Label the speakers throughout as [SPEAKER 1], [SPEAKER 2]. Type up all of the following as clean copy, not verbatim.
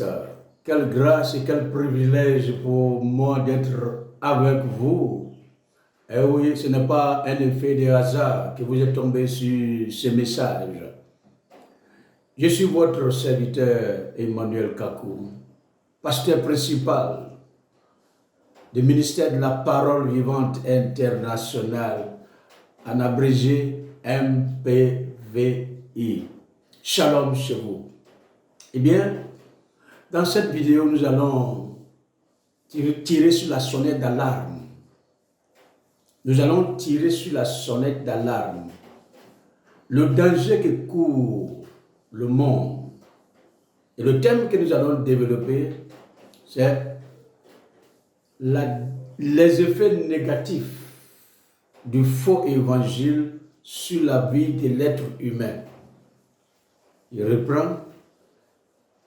[SPEAKER 1] Christ. Quelle grâce et quel privilège pour moi d'être avec vous. Et oui, ce n'est pas un effet de hasard que vous êtes tombé sur ce message. Je suis votre serviteur Emmanuel Kakou, pasteur principal du ministère de la Parole Vivante Internationale, en abrégé MPVI. Shalom chez vous. Eh bien, dans cette vidéo, nous allons tirer sur la sonnette d'alarme. Nous allons tirer sur la sonnette d'alarme. Le danger que court le monde. Et le thème que nous allons développer, c'est les effets négatifs du faux évangile sur la vie de l'être humain. Je reprends.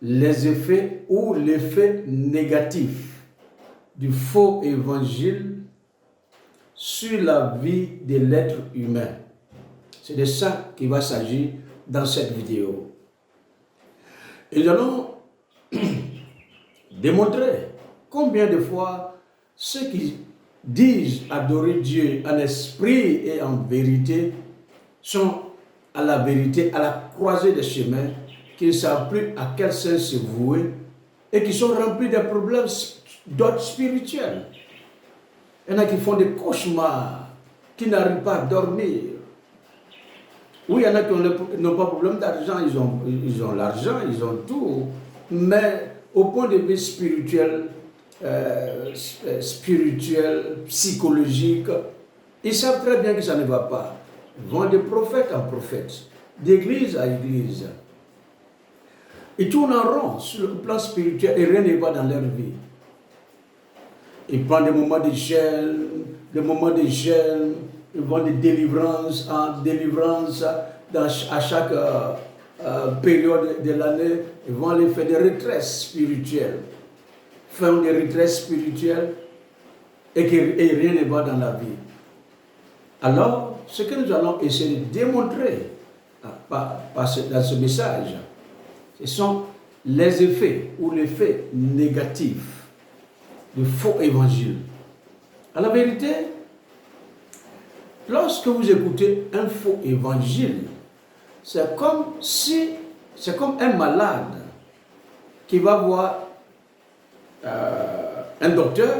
[SPEAKER 1] Les effets ou l'effet négatif du faux évangile sur la vie de l'être humain. C'est de ça qu'il va s'agir dans cette vidéo. Et nous allons démontrer combien de fois ceux qui disent adorer Dieu en esprit et en vérité sont à la vérité, à la croisée des chemins, qui ne savent plus à quel sens se vouer et qui sont remplis de problèmes d'ordre spirituel. Il y en a qui font des cauchemars, qui n'arrivent pas à dormir. Oui, il y en a qui n'ont pas de problème d'argent, ils ont l'argent, ils ont tout, mais au point de vue spirituel, psychologique, ils savent très bien que ça ne va pas. Ils vont de prophète en prophète, d'église à église. Ils tournent en rond sur le plan spirituel et rien ne va dans leur vie. Ils prennent des moments de gêne, ils vont de délivrance en délivrance à chaque période de l'année. Ils vont aller faire des retraites spirituelles. Faire des retraites spirituelles et rien ne va dans la vie. Alors, ce que nous allons essayer de démontrer dans ce message, ce sont les effets ou l'effet négatif du faux évangile. À la vérité, lorsque vous écoutez un faux évangile, c'est comme un malade qui va voir un docteur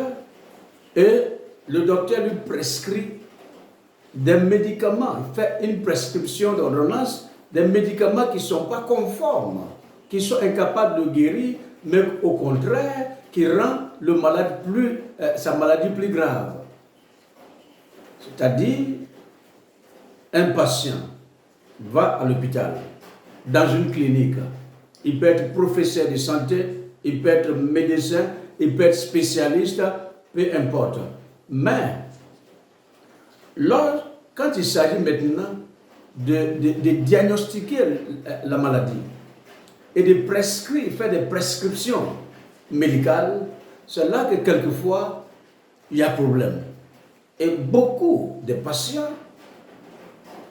[SPEAKER 1] et le docteur lui prescrit des médicaments, il fait une prescription d'ordonnance, des médicaments qui ne sont pas conformes, qui sont incapables de guérir, mais au contraire, qui rend le malade sa maladie plus grave. C'est-à-dire, un patient va à l'hôpital, dans une clinique. Il peut être professeur de santé, il peut être médecin, il peut être spécialiste, peu importe. Mais, quand il s'agit maintenant de diagnostiquer la maladie et de faire des prescriptions médicales, c'est là que quelquefois, il y a problème. Et beaucoup de patients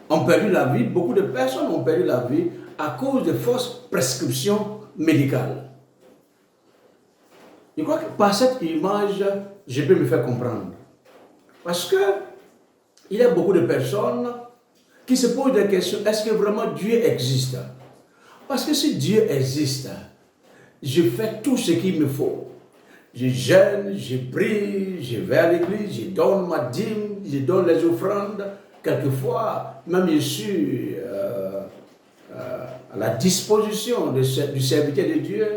[SPEAKER 1] ont perdu la vie, beaucoup de personnes ont perdu la vie à cause de fausses prescriptions médicales. Je crois que par cette image, je peux me faire comprendre. Parce que il y a beaucoup de personnes qui se posent des questions, est-ce que vraiment Dieu existe? Parce que si Dieu existe, je fais tout ce qu'il me faut. Je jeûne, je prie, je vais à l'église, je donne ma dîme, je donne les offrandes. Quelquefois, même je suis à la disposition du serviteur de Dieu,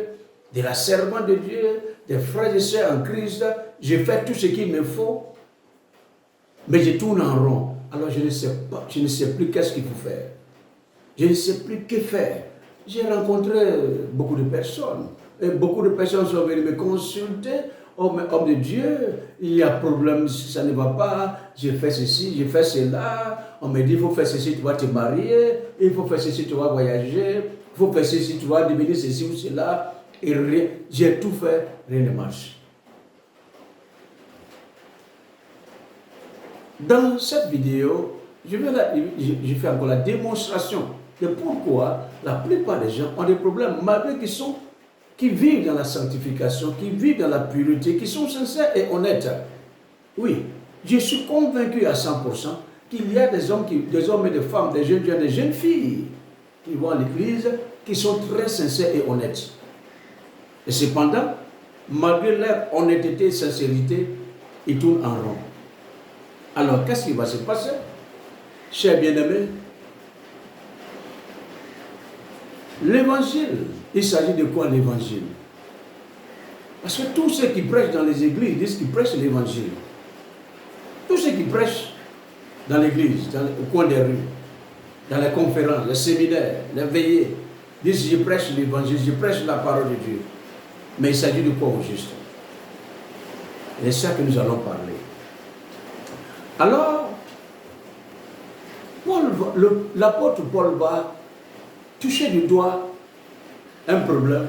[SPEAKER 1] de la servante de Dieu, des frères et sœurs en Christ. Je fais tout ce qu'il me faut, mais je tourne en rond. Alors je ne sais plus qu'est-ce qu'il faut faire. Je ne sais plus que faire. J'ai rencontré beaucoup de personnes. Et beaucoup de personnes sont venues me consulter. Oh, mais homme de Dieu, il y a problème, ça ne va pas. Je fais ceci, je fais cela. On me dit, il faut faire ceci, tu vas te marier. Il faut faire ceci, tu vas voyager. Il faut faire ceci, tu vas devenir ceci ou cela. Et rien, j'ai tout fait, rien ne marche. Dans cette vidéo, je fais encore la démonstration de pourquoi la plupart des gens ont des problèmes malgré qu'ils sont qui vivent dans la sanctification, qui vivent dans la pureté, qui sont sincères et honnêtes. Oui, je suis convaincu à 100% qu'il y a des hommes et des femmes, des jeunes filles qui vont à l'église, qui sont très sincères et honnêtes. Et cependant, malgré leur honnêteté et sincérité, ils tournent en rond. Alors, qu'est-ce qui va se passer? Chers bien-aimés, l'évangile, il s'agit de quoi l'évangile? Parce que tous ceux qui prêchent dans les églises disent qu'ils prêchent l'évangile. Tous ceux qui prêchent dans l'église, au coin des rues, dans les conférences, les séminaires, les veillées, disent je prêche l'évangile, je prêche la parole de Dieu. Mais il s'agit de quoi au juste? Et c'est ça que nous allons parler. Alors, l'apôtre Paul va toucher du doigt un problème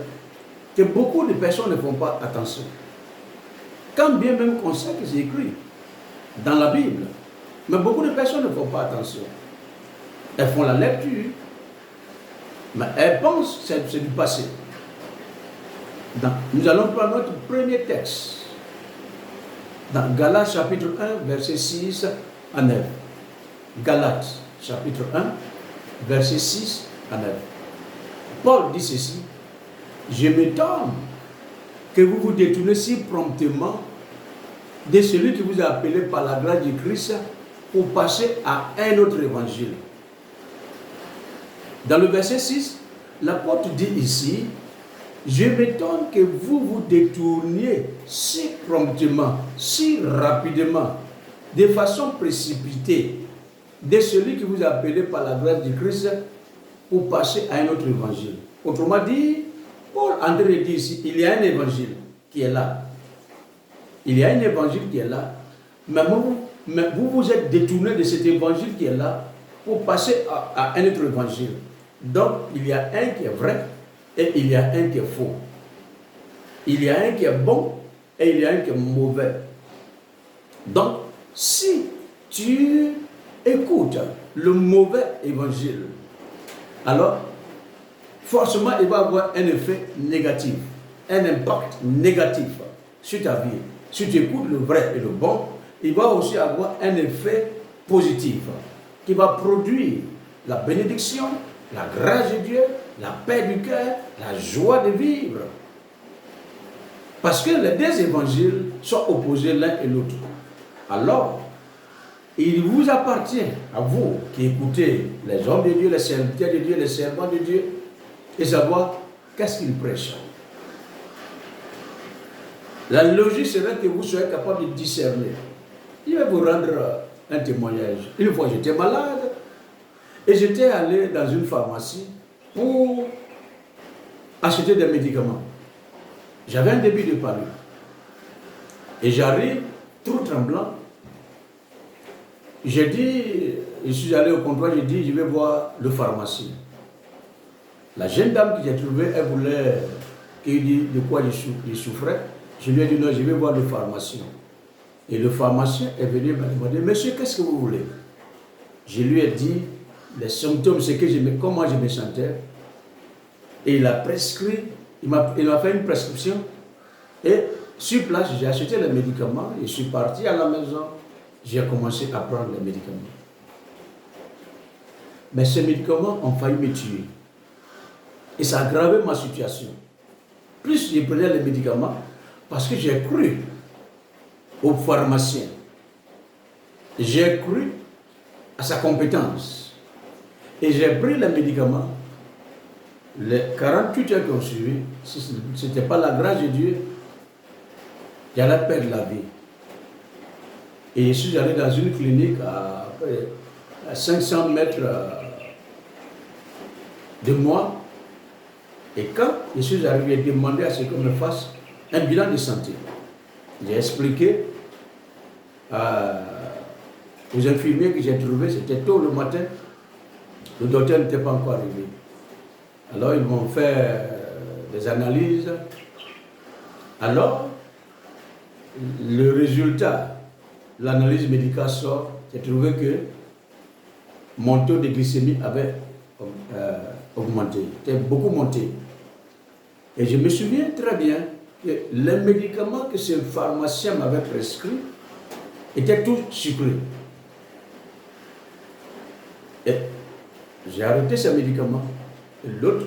[SPEAKER 1] que beaucoup de personnes ne font pas attention. Quand bien même on sait que c'est écrit dans la Bible, mais beaucoup de personnes ne font pas attention. Elles font la lecture, mais elles pensent que c'est du passé. Nous allons prendre notre premier texte dans Galates chapitre 1, verset 6 à 9. Galates chapitre 1, verset 6 à 9. Paul dit ceci: je m'étonne que vous vous détournez si promptement de celui qui vous a appelé par la grâce du Christ pour passer à un autre évangile. Dans le verset 6, l'apôtre dit ici: je m'étonne que vous vous détourniez si promptement, si rapidement, de façon précipitée, de celui qui vous a appelé par la grâce du Christ pour passer à un autre évangile. Autrement dit, Paul en train de dire ici, il y a un évangile qui est là. Il y a un évangile qui est là, mais vous vous êtes détourné de cet évangile qui est là pour passer à un autre évangile. Donc, il y a un qui est vrai et il y a un qui est faux. Il y a un qui est bon et il y a un qui est mauvais. Donc, si tu écoutes le mauvais évangile, alors, forcément, il va avoir un effet négatif, un impact négatif sur ta vie. Si tu écoutes le vrai et le bon, il va aussi avoir un effet positif qui va produire la bénédiction, la grâce de Dieu, la paix du cœur, la joie de vivre. Parce que les deux évangiles sont opposés l'un et l'autre. Alors, il vous appartient, à vous qui écoutez les hommes de Dieu, les serviteurs de Dieu, les servants de Dieu, et savoir qu'est-ce qu'ils prêchent. La logique serait que vous soyez capable de discerner. Je vais vous rendre un témoignage. Une fois, j'étais malade et j'étais allé dans une pharmacie pour acheter des médicaments. J'avais un début de panique. Et j'arrive, tout tremblant. J'ai dit, je suis allé au comptoir, j'ai dit, je vais voir le pharmacien. La jeune dame que j'ai trouvée, elle voulait qu'il dise de quoi il souffrait. Je lui ai dit, non, je vais voir le pharmacien. Et le pharmacien est venu me demander, monsieur, qu'est-ce que vous voulez? Je lui ai dit les symptômes, c'est que comment je me sentais. Et il a prescrit, il m'a fait une prescription. Et sur place, j'ai acheté les médicaments. Je suis parti à la maison. J'ai commencé à prendre les médicaments. Mais ces médicaments ont failli me tuer. Et ça a aggravé ma situation. Plus je prenais les médicaments, parce que j'ai cru au pharmacien. J'ai cru à sa compétence. Et j'ai pris les médicaments. Les 48 heures qui ont suivi, si ce n'était pas la grâce de Dieu, j'allais perdre la vie. Et je suis allé dans une clinique à 500 mètres de moi. Et quand je suis arrivé, j'ai demandé à ce qu'on me fasse un bilan de santé. J'ai expliqué aux infirmiers que j'ai trouvés, c'était tôt le matin, le docteur n'était pas encore arrivé. Alors ils m'ont fait des analyses. Alors, le résultat, l'analyse médicale sort, j'ai trouvé que mon taux de glycémie avait augmenté, était beaucoup monté. Et je me souviens très bien que les médicaments que ce pharmacien m'avait prescrits étaient tous sucrés. Et j'ai arrêté ces médicaments. Et l'autre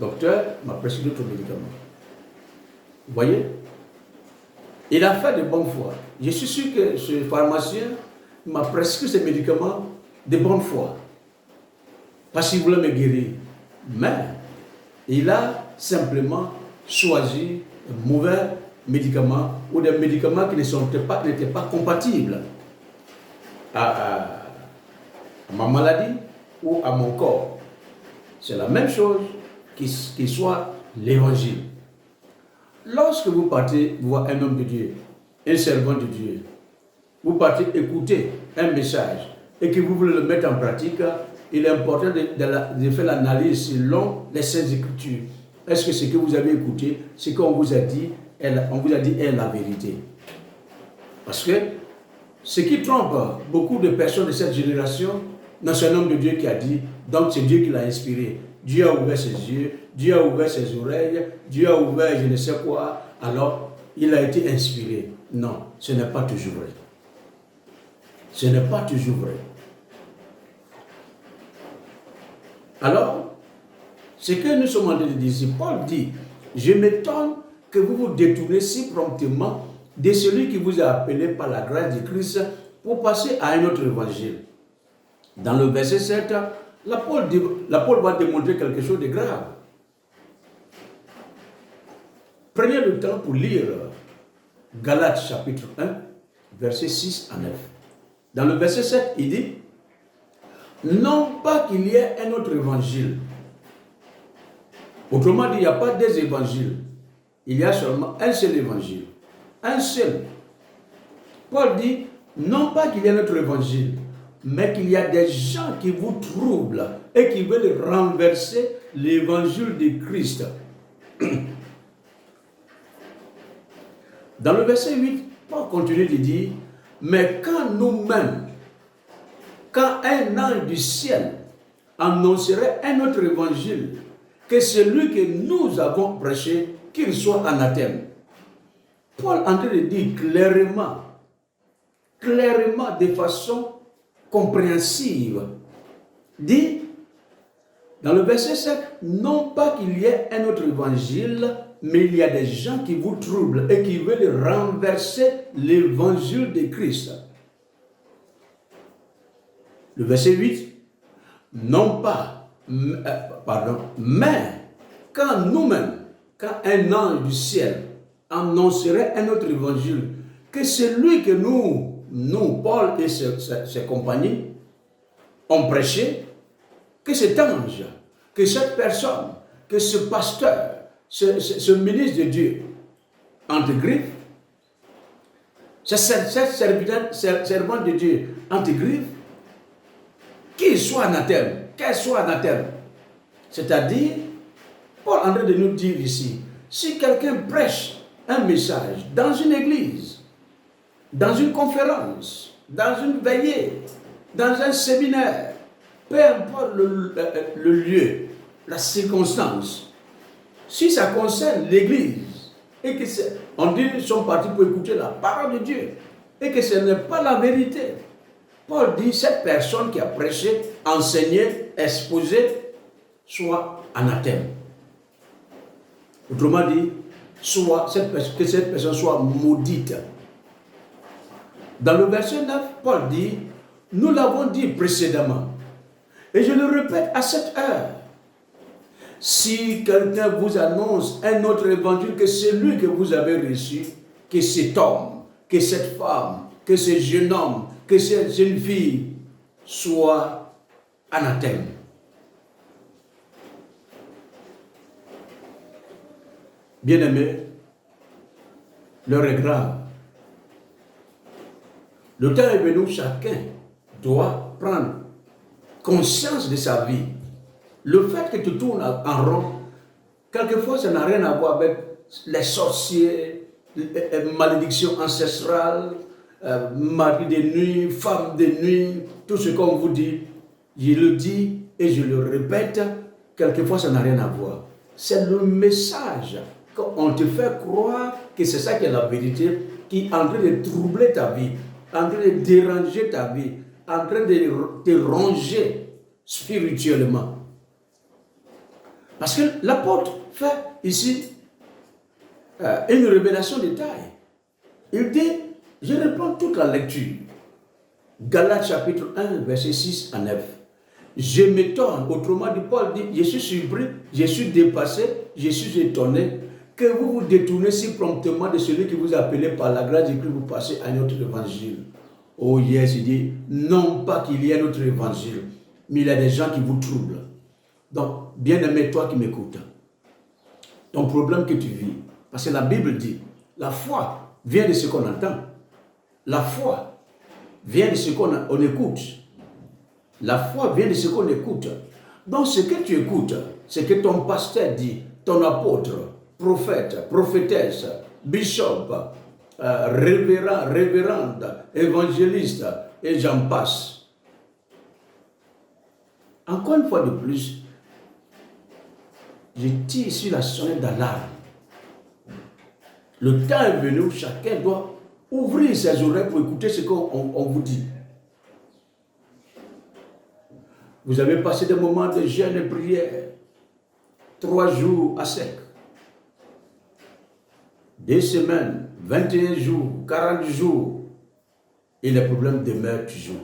[SPEAKER 1] docteur m'a prescrit d'autres médicaments. Vous voyez? Il a fait de bonne foi. Je suis sûr que ce pharmacien m'a prescrit ces médicaments de bonne foi. Parce qu'il voulait me guérir. Mais il a simplement choisi de mauvais médicaments ou des médicaments qui n'étaient pas compatibles à ma maladie ou à mon corps. C'est la même chose qu'il soit l'évangile. Lorsque vous partez voir un homme de Dieu, un servant de Dieu, vous partez écouter un message et que vous voulez le mettre en pratique, il est important de faire l'analyse selon les Saintes Écritures. Est-ce que ce que vous avez écouté, ce qu'on vous a dit, est la vérité? Parce que ce qui trompe beaucoup de personnes de cette génération, c'est un homme de Dieu qui a dit, donc c'est Dieu qui l'a inspiré. Dieu a ouvert ses yeux, Dieu a ouvert ses oreilles, Dieu a ouvert je ne sais quoi, alors il a été inspiré. Non, ce n'est pas toujours vrai. Ce n'est pas toujours vrai. Alors, ce que nous sommes en train de dire, Paul dit, je m'étonne que vous vous détournez si promptement de celui qui vous a appelé par la grâce de Christ pour passer à un autre évangile. Dans le verset 7, l'apôtre va démontrer quelque chose de grave. Prenez le temps pour lire Galates chapitre 1, verset 6 à 9. Dans le verset 7, il dit, non pas qu'il y ait un autre évangile. Autrement dit, il n'y a pas des évangiles. Il y a seulement un seul évangile. Un seul. Paul dit, non pas qu'il y ait un autre évangile, mais qu'il y a des gens qui vous troublent et qui veulent renverser l'évangile de Christ. Dans le verset 8, Paul continue de dire, mais quand nous-mêmes, quand un ange du ciel annoncerait un autre évangile que celui que nous avons prêché, qu'il soit anathème. Paul est en train de dire clairement, de façon compréhensive, dit dans le verset 7, non pas qu'il y ait un autre évangile, mais il y a des gens qui vous troublent et qui veulent renverser l'évangile de Christ. Le verset 8, non pas, mais quand nous-mêmes, quand un ange du ciel annoncerait un autre évangile, que celui que nous, Paul et ses compagnies, ont prêché, que cet ange, que cette personne, que ce pasteur, ce ministre de Dieu, entre griffes, ce servant de Dieu, entre griffes, qu'il soit anathème, qu'elle soit anathème. C'est-à-dire, Paul est en train de nous dire ici, si quelqu'un prêche un message dans une église, dans une conférence, dans une veillée, dans un séminaire, peu importe le lieu, la circonstance, si ça concerne l'église, et que on dit qu'ils sont partis pour écouter la parole de Dieu, et que ce n'est pas la vérité, Paul dit cette personne qui a prêché, enseigné, exposé, soit anathème. Autrement dit, que cette personne soit maudite. Dans le verset 9, Paul dit, nous l'avons dit précédemment, et je le répète à cette heure, si quelqu'un vous annonce un autre évangile que celui que vous avez reçu, que cet homme, que cette femme, que ce jeune homme, que cette jeune fille soit anathème. Bien-aimés, l'heure est grave. Le temps est venu où chacun doit prendre conscience de sa vie. Le fait que tu tournes en rond, quelquefois ça n'a rien à voir avec les sorciers, les malédictions ancestrales, mari de nuit, femme de nuit, tout ce qu'on vous dit. Je le dis et je le répète, quelquefois ça n'a rien à voir. c'est le message qu'on te fait croire que c'est ça qui est la vérité, qui est en train de troubler ta vie, en train de déranger ta vie, en train de te ronger spirituellement. Parce que l'apôtre fait ici une révélation de taille. Il dit, je reprends toute la lecture. Galates chapitre 1, verset 6 à 9. Je m'étonne, autrement dit, Paul dit, je suis surpris, je suis dépassé, je suis étonné que vous vous détournez si promptement de celui qui vous a appelé par la grâce de Christ, vous passez à un autre évangile. Oh yes, il dit, non pas qu'il y ait un autre évangile, mais il y a des gens qui vous troublent. Donc, bien-aimé, toi qui m'écoutes, ton problème que tu vis, parce que la Bible dit, la foi vient de ce qu'on entend. La foi vient de ce qu'on écoute. La foi vient de ce qu'on écoute. Donc, ce que tu écoutes, ce que ton pasteur dit, ton apôtre, prophète, prophétesse, bishop, révérend, révérende, évangéliste, et j'en passe. Encore une fois de plus, je tire sur la sonnette d'alarme. Le temps est venu où chacun doit ouvrir ses oreilles pour écouter ce qu'on vous dit. Vous avez passé des moments de jeûne et prière, 3 jours à sec, 2 semaines, 21 jours, 40 jours, et les problèmes demeurent toujours.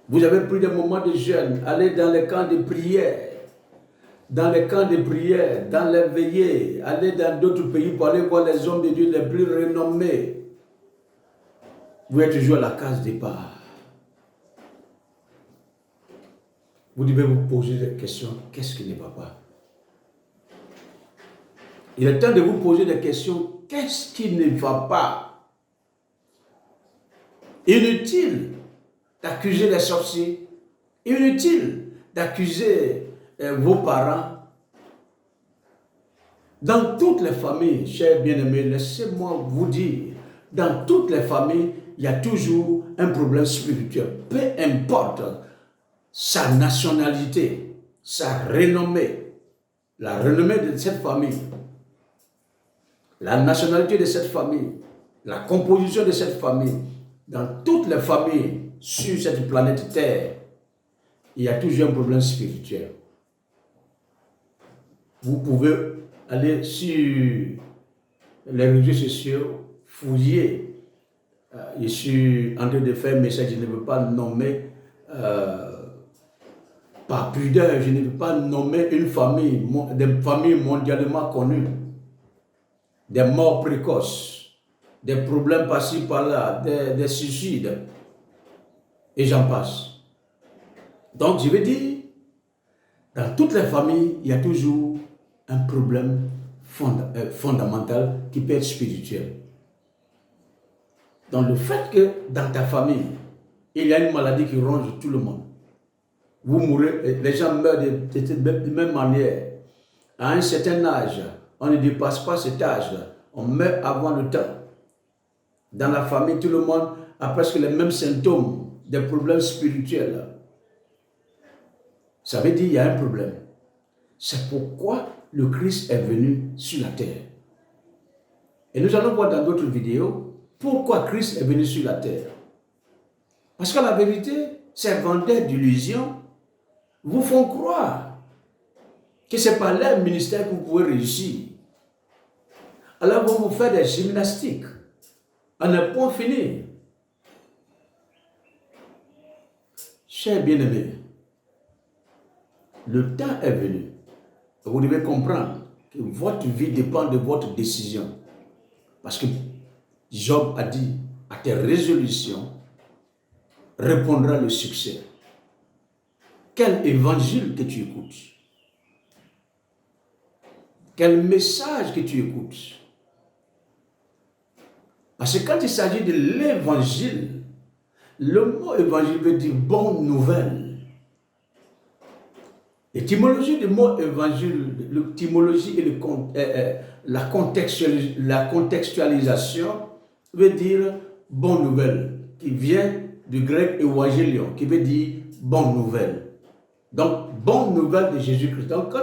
[SPEAKER 1] Vous avez pris des moments de jeûne, allez dans les camps de prière, dans les camps de prière, dans les veillées, allez dans d'autres pays pour aller voir les hommes de Dieu les plus renommés. Vous êtes toujours à la case départ. Vous devez vous poser des questions. Qu'est-ce qui ne va pas? Il est temps de vous poser des questions. Qu'est-ce qui ne va pas? Inutile d'accuser les sorciers. Inutile d'accuser vos parents. Dans toutes les familles, chers bien-aimés, laissez-moi vous dire, dans toutes les familles, il y a toujours un problème spirituel. Peu importe sa nationalité, sa renommée, la renommée de cette famille, la nationalité de cette famille, la composition de cette famille, dans toutes les familles sur cette planète Terre, il y a toujours un problème spirituel. Vous pouvez aller sur les réseaux sociaux, fouiller. Je suis en train de faire un message, je ne veux pas nommer, par pudeur, je ne veux pas nommer une famille, des familles mondialement connues, des morts précoces, des problèmes par-ci par-là, des suicides, et j'en passe. Donc je veux dire, dans toutes les familles, il y a toujours un problème fondamental qui peut être spirituel. Donc le fait que dans ta famille, il y a une maladie qui ronge tout le monde, vous mourrez, les gens meurent de même manière. À un certain âge, on ne dépasse pas cet âge, on meurt avant le temps. Dans la famille, tout le monde a presque les mêmes symptômes, des problèmes spirituels. Ça veut dire qu'il y a un problème. C'est pourquoi le Christ est venu sur la terre. Et nous allons voir dans d'autres vidéos pourquoi Christ est venu sur la terre. Parce que la vérité, ces vendeurs d'illusions vous font croire que c'est par leur ministère que vous pouvez réussir. Alors vous vous faites des gymnastiques à ne point finir. Chers bien-aimés, le temps est venu. Vous devez comprendre que votre vie dépend de votre décision. Parce que Job a dit, à tes résolutions répondra le succès. Quel évangile que tu écoutes? Quel message que tu écoutes? Parce que quand il s'agit de l'évangile, le mot évangile veut dire bonne nouvelle. L'étymologie du mot évangile, l'étymologie et la contextualisation veut dire bonne nouvelle, qui vient du grec évangélion, qui veut dire bonne nouvelle. Donc, bonne nouvelle de Jésus-Christ. Donc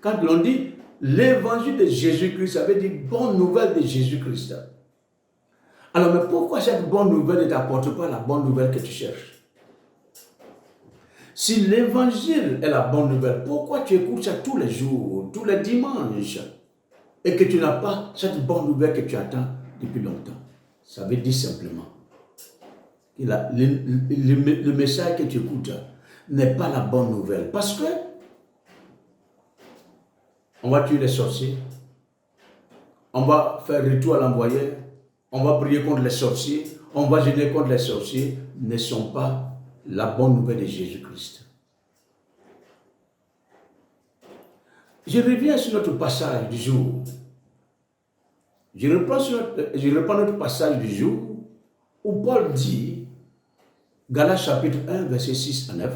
[SPEAKER 1] quand l'on dit l'évangile de Jésus-Christ, ça veut dire bonne nouvelle de Jésus-Christ. Alors, mais pourquoi cette bonne nouvelle ne t'apporte pas la bonne nouvelle que tu cherches? Si l'évangile est la bonne nouvelle, pourquoi tu écoutes ça tous les jours, tous les dimanches, et que tu n'as pas cette bonne nouvelle que tu attends depuis longtemps? Ça veut dire simplement que le message que tu écoutes n'est pas la bonne nouvelle. Parce que on va tuer les sorciers, on va faire retour à l'envoyeur, on va prier contre les sorciers, on va gêner contre les sorciers, ne sont pas la bonne nouvelle de Jésus-Christ. Je reviens sur notre passage du jour. Je reprends notre passage du jour où Paul dit, Galates chapitre 1, verset 6 à 9,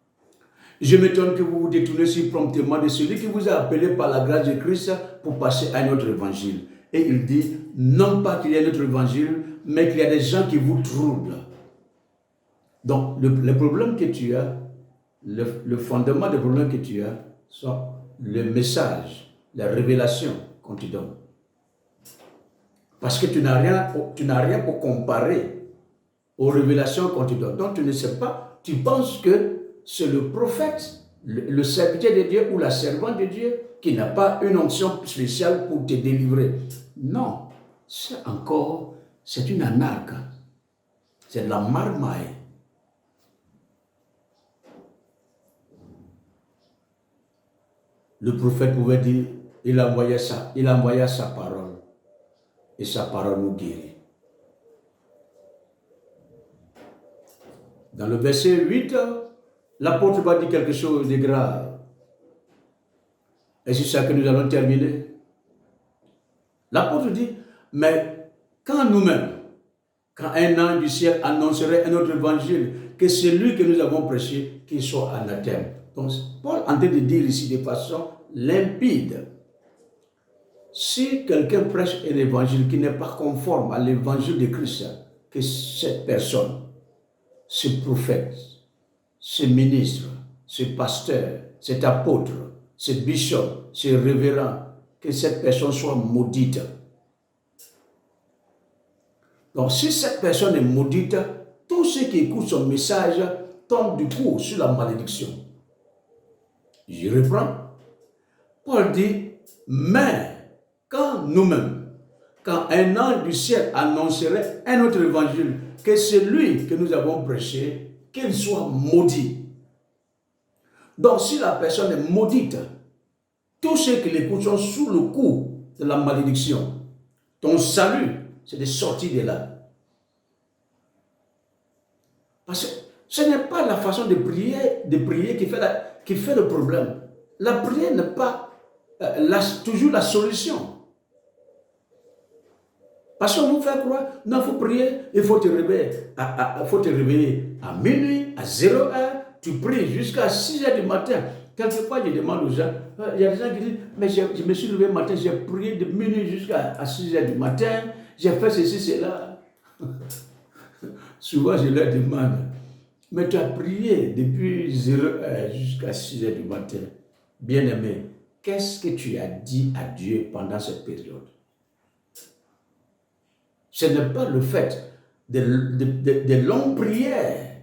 [SPEAKER 1] « Je m'étonne que vous vous détournez si promptement de celui qui vous a appelé par la grâce de Christ pour passer à un autre évangile. » Et il dit, non pas qu'il y ait un autre évangile, mais qu'il y a des gens qui vous troublent. Donc, le problème que tu as, le fondement des problèmes que tu as, sont le message, la révélation qu'on te donne. Parce que tu n'as rien pour comparer aux révélations qu'on te donne. Donc, tu ne sais pas, tu penses que c'est le prophète, le serviteur de Dieu ou la servante de Dieu qui n'a pas une onction spéciale pour te délivrer. Non, c'est une anarque. C'est de la marmaille. Le prophète pouvait dire, il envoya sa parole. Et sa parole nous guérit. Dans le verset 8, l'apôtre va dire quelque chose de grave. Et c'est ça que nous allons terminer. L'apôtre dit, mais quand nous-mêmes, quand un ange du ciel annoncerait un autre évangile, que celui que nous avons prêché, qu'il soit anathème. Donc, Paul est en train de dire ici de façon limpide. Si quelqu'un prêche un évangile qui n'est pas conforme à l'évangile de Christ, que cette personne, ce prophète, ce ministre, ce pasteur, cet apôtre, ce bishop, ce révérend, que cette personne soit maudite. Donc si cette personne est maudite, tous ceux qui écoutent son message tombent du coup sur la malédiction. Je reprends. Paul dit, mais quand nous-mêmes, quand un ange du ciel annoncerait un autre évangile, que celui que nous avons prêché, qu'il soit maudit. Donc si la personne est maudite, tous ceux qui l'écoutent sont sous le coup de la malédiction. Ton salut, c'est de sortir de là. Parce que ce n'est pas la façon de prier qui fait le problème. La prière n'est pas toujours la solution. Parce qu'on nous fait croire, non, il faut prier, il faut te réveiller à minuit, à 0h, tu pries jusqu'à 6h du matin. Quelquefois, je demande aux gens, il y a des gens qui disent, mais je me suis levé le matin, j'ai prié de minuit jusqu'à 6h du matin, j'ai fait ceci, cela. Souvent, je leur demande, mais tu as prié depuis 0h jusqu'à 6h du matin. Bien-aimé, qu'est-ce que tu as dit à Dieu pendant cette période? Ce n'est pas le fait de longues prières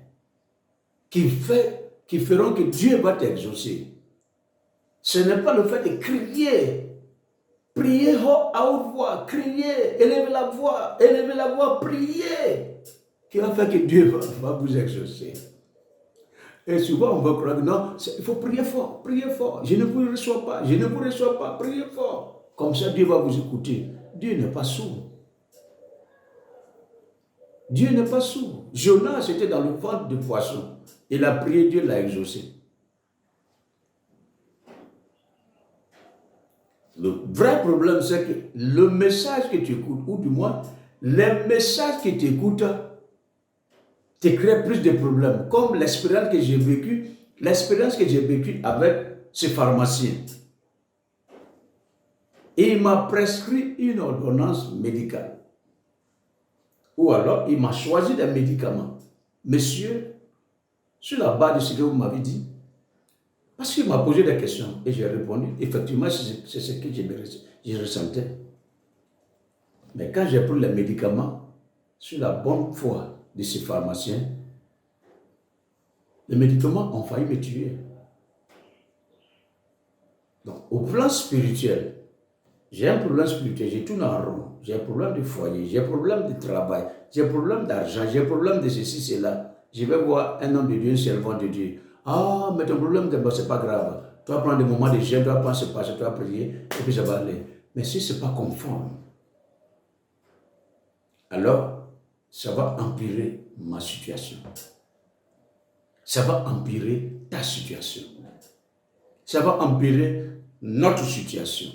[SPEAKER 1] qui feront que Dieu va t'exaucer. Ce n'est pas le fait de crier, prier à haute voix, crier, élever la voix, prier, qui va faire que Dieu va vous exaucer. Et souvent on va croire que non, il faut prier fort, je ne vous reçois pas, priez fort. Comme ça Dieu va vous écouter. Dieu n'est pas sourd. Dieu n'est pas sourd. Jonas était dans le ventre de poisson. Il a prié, Dieu l'a exaucé. Le vrai problème, c'est que le message que tu écoutes, ou du moins, les messages que tu écoutes, te créent plus de problèmes. Comme l'expérience que j'ai vécue avec ce pharmacien. Et il m'a prescrit une ordonnance médicale. Ou alors, il m'a choisi des médicaments. Monsieur, sur la base de ce que vous m'avez dit, Parce qu'il m'a posé des questions et j'ai répondu. Effectivement, c'est ce que je ressentais. Mais quand j'ai pris les médicaments, sur la bonne foi de ces pharmaciens, les médicaments ont failli me tuer. Donc, au plan spirituel, j'ai un problème spirituel, j'ai tout en rond. J'ai un problème de foyer, j'ai un problème de travail, j'ai un problème d'argent, j'ai un problème de ceci, cela. Je vais voir un homme de Dieu, un servant de Dieu. Ah, mais ton problème, c'est pas grave. Tu vas prendre des moments de jeûne, tu vas prendre ce passage, tu vas prier, et puis ça va aller. Mais si ce n'est pas conforme, alors ça va empirer ma situation. Ça va empirer ta situation. Ça va empirer notre situation.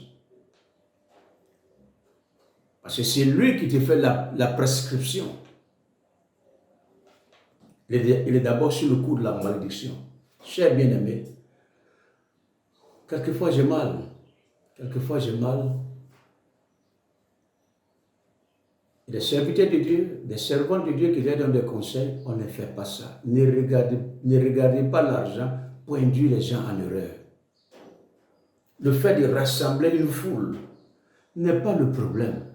[SPEAKER 1] Parce que c'est lui qui te fait la prescription. Il est d'abord sur le coup de la malédiction. Cher bien-aimé, quelquefois j'ai mal. Quelquefois j'ai mal. Des serviteurs de Dieu, des servants de Dieu qui leur donnent des conseils, on ne fait pas ça. Ne regardez pas l'argent pour induire les gens en erreur. Le fait de rassembler une foule n'est pas le problème.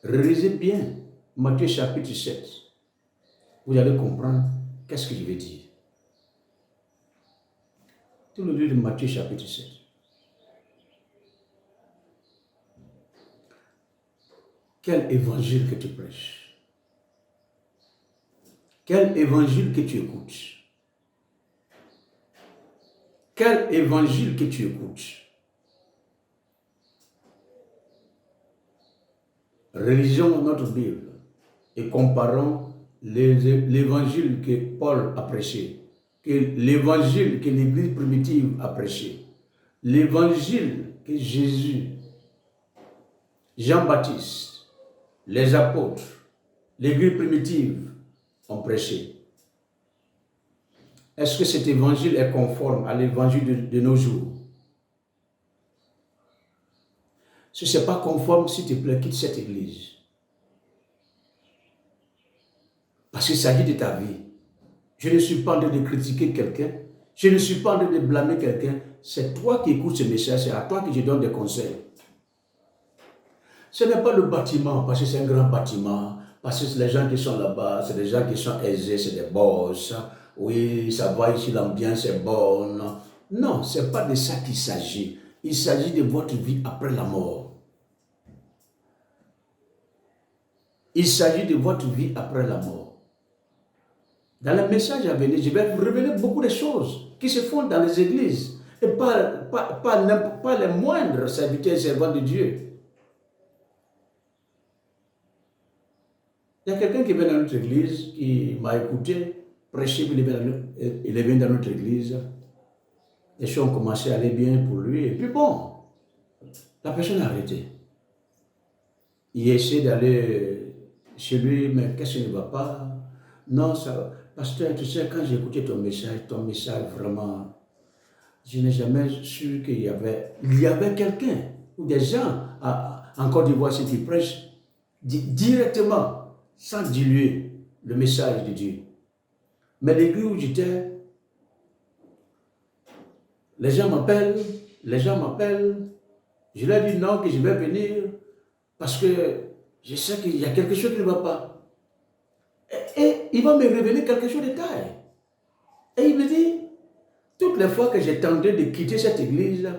[SPEAKER 1] Relisez bien Matthieu chapitre 7. Vous allez comprendre qu'est-ce que je vais dire. Tout le livre de Matthieu chapitre 7. Quel évangile que tu prêches? Quel évangile que tu écoutes? Quel évangile que tu écoutes? Rélisons notre Bible et comparons l'évangile que Paul a prêché, que l'évangile que l'Église primitive a prêché, l'évangile que Jésus, Jean-Baptiste, les apôtres, l'Église primitive ont prêché. Est-ce que cet évangile est conforme à l'évangile de nos jours? Si ce n'est pas conforme, s'il te plaît, quitte cette église. Parce qu'il s'agit de ta vie. Je ne suis pas en train de critiquer quelqu'un. Je ne suis pas en train de blâmer quelqu'un. C'est toi qui écoutes ce message, c'est à toi que je donne des conseils. Ce n'est pas le bâtiment, parce que c'est un grand bâtiment, parce que les gens qui sont là-bas, c'est des gens qui sont aisés, c'est des boss. Oui, ça va ici, l'ambiance est bonne. Non, ce n'est pas de ça qu'il s'agit. Il s'agit de votre vie après la mort. Il s'agit de votre vie après la mort. Dans le message à venir, je vais vous révéler beaucoup de choses qui se font dans les églises. Et pas les moindres serviteurs et servants de Dieu. Il y a quelqu'un qui vient dans notre église, qui m'a écouté, prêcher, il est venu dans notre église. Les choses ont commencé à aller bien pour lui. Et puis bon, la personne a arrêté. Il essaie d'aller chez lui, mais qu'est-ce qui ne va pas? Non, ça, pasteur, tu sais, quand j'ai écouté ton message vraiment, je n'ai jamais su qu'il y avait quelqu'un ou des gens en Côte d'Ivoire qui prêchent directement, sans diluer le message de Dieu. Mais l'église où j'étais, les gens m'appellent, je leur dis non, que je vais venir, parce que je sais qu'il y a quelque chose qui ne va pas. Et il va me révéler quelque chose de taille. Et il me dit, toutes les fois que j'ai tenté de quitter cette église,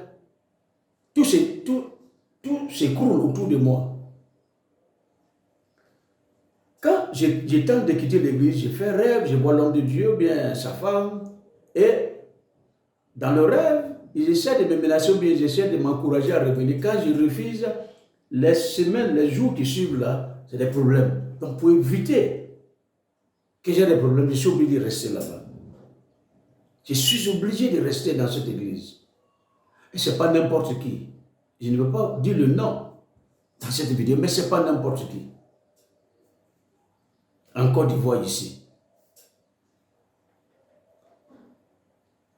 [SPEAKER 1] tout s'écroule autour de moi. Quand je tente de quitter l'église, je fais rêve, je vois l'homme de Dieu, bien sa femme, et dans le rêve, ils essaient de me menacer, bien ils essaient de m'encourager à revenir. Quand je refuse, les semaines, les jours qui suivent là, c'est des problèmes. Donc pour éviter que j'ai des problèmes, je suis obligé de rester là-bas. Je suis obligé de rester dans cette église. Et ce n'est pas n'importe qui. Je ne veux pas dire le nom dans cette vidéo, mais ce n'est pas n'importe qui. En Côte d'Ivoire ici.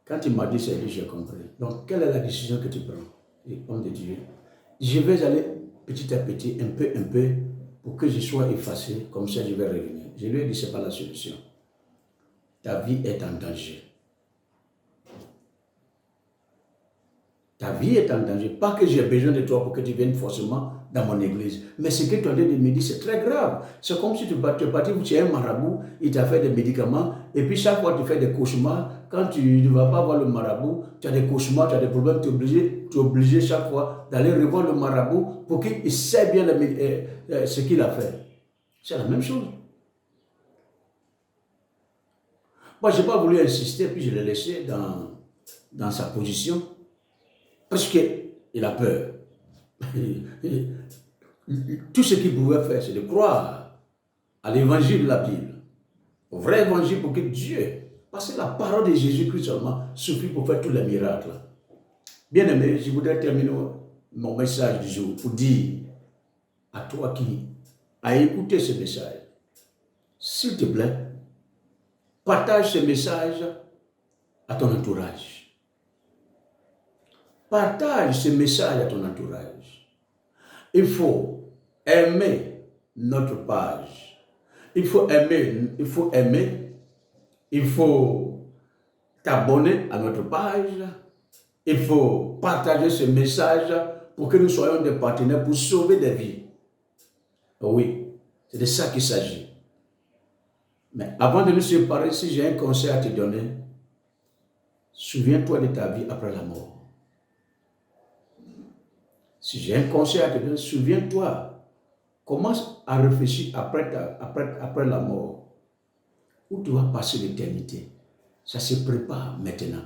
[SPEAKER 1] Quand il m'a dit c'est lui, j'ai compris. Donc, quelle est la décision que tu prends, homme de Dieu? Je vais aller petit à petit, un peu, pour que je sois effacé, comme ça je vais revenir. Je lui ai dit, ce n'est pas la solution. Ta vie est en danger. Ta vie est en danger. Pas que j'ai besoin de toi pour que tu viennes forcément dans mon église. Mais ce que tu as dit de me dire, c'est très grave. C'est comme si tu es parti, tu es un marabout, il t'a fait des médicaments, et puis chaque fois tu fais des cauchemars. Quand tu ne vas pas voir le marabout, tu as des cauchemars, tu as des problèmes, tu es obligé chaque fois d'aller revoir le marabout pour qu'il sait bien ce qu'il a fait. C'est la même chose. Moi, je n'ai pas voulu insister, puis je l'ai laissé dans sa position. Parce qu'il a peur. Tout ce qu'il pouvait faire, c'est de croire à l'évangile de la Bible, au vrai évangile pour que Dieu, parce que la parole de Jésus-Christ seulement suffit pour faire tous les miracles. Bien aimé, je voudrais terminer mon message du jour pour dire à toi qui as écouté ce message, s'il te plaît, partage ce message à ton entourage. Partage ce message à ton entourage. Il faut aimer notre page. Il faut aimer, il faut t'abonner à notre page. Il faut partager ce message pour que nous soyons des partenaires pour sauver des vies. Oui, c'est de ça qu'il s'agit. Mais avant de nous séparer, si j'ai un conseil à te donner, souviens-toi de ta vie après la mort. Si j'ai un conseil à te donner, souviens-toi, commence à réfléchir après la mort, où tu vas passer l'éternité. Ça se prépare maintenant.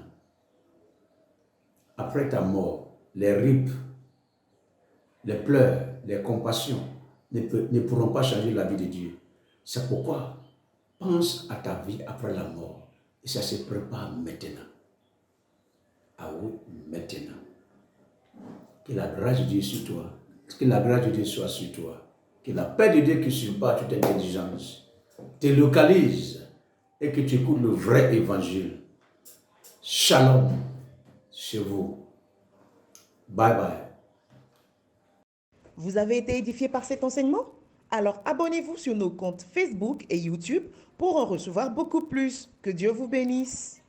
[SPEAKER 1] Après ta mort, les ripes, les pleurs, les compassions ne pourront pas changer la vie de Dieu. C'est pourquoi pense à ta vie après la mort. Et ça se prépare maintenant. Ah oui, maintenant. Que la grâce de Dieu sur toi, que la grâce de Dieu soit sur toi, que la paix de Dieu qui surpasse toute intelligence te localise et que tu écoutes le vrai évangile. Shalom chez vous. Bye bye.
[SPEAKER 2] Vous avez été édifié par cet enseignement? Alors abonnez-vous sur nos comptes Facebook et YouTube pour en recevoir beaucoup plus. Que Dieu vous bénisse.